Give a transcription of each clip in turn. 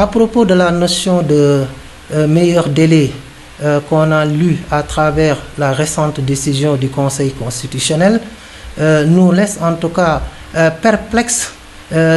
À propos de la notion de meilleur délai qu'on a lu à travers la récente décision du Conseil constitutionnel, nous laisse en tout cas perplexes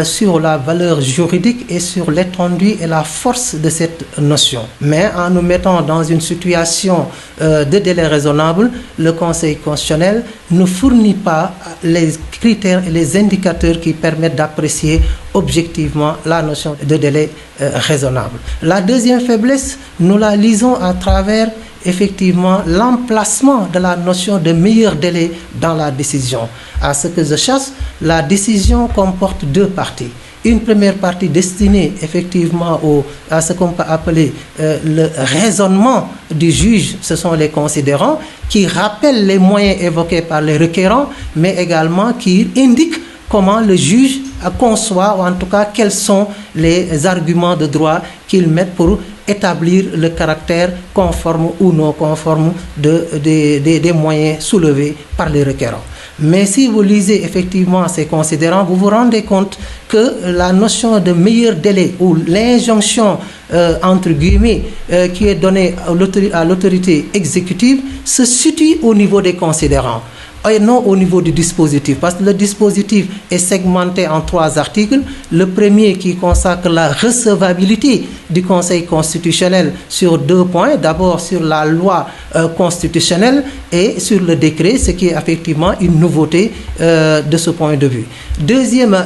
sur la valeur juridique et sur l'étendue et la force de cette notion. Mais en nous mettant dans une situation de délai raisonnable, le Conseil constitutionnel ne fournit pas les critères et les indicateurs qui permettent d'apprécier objectivement la notion de délai raisonnable. La deuxième faiblesse, nous la lisons à travers effectivement l'emplacement de la notion de meilleur délai dans la décision. À ce que je chasse, la décision comporte deux parties. Une première partie destinée effectivement à ce qu'on peut appeler le raisonnement du juge, ce sont les considérants, qui rappellent les moyens évoqués par les requérants, mais également qui indiquent comment le juge conçoit, ou en tout cas quels sont les arguments de droit qu'il met pour établir le caractère conforme ou non conforme des moyens soulevés par les requérants. Mais si vous lisez effectivement ces considérants, vous vous rendez compte que la notion de meilleur délai ou l'injonction entre guillemets qui est donnée à l'autorité exécutive se situe au niveau des considérants et non au niveau du dispositif, parce que le dispositif est segmenté en 3 articles. Le premier qui consacre la recevabilité du Conseil constitutionnel sur 2 points, d'abord sur la loi constitutionnelle et sur le décret, ce qui est effectivement une nouveauté de ce point de vue. Deuxième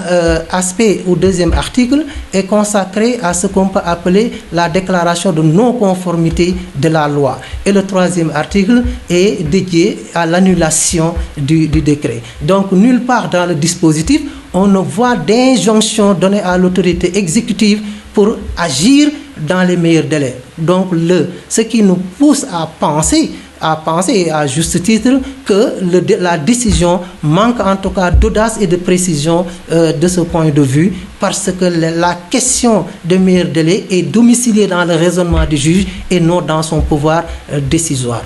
aspect ou deuxième article est consacré à ce qu'on peut appeler la déclaration de non-conformité de la loi. Et le troisième article est dédié à l'annulation du décret. Donc, nulle part dans le dispositif, on ne voit d'injonction donnée à l'autorité exécutive pour agir dans les meilleurs délais. Donc, ce qui nous pousse à penser à juste titre que la décision manque en tout cas d'audace et de précision de ce point de vue, parce que la question de meilleur délai est domiciliée dans le raisonnement du juge et non dans son pouvoir décisoire.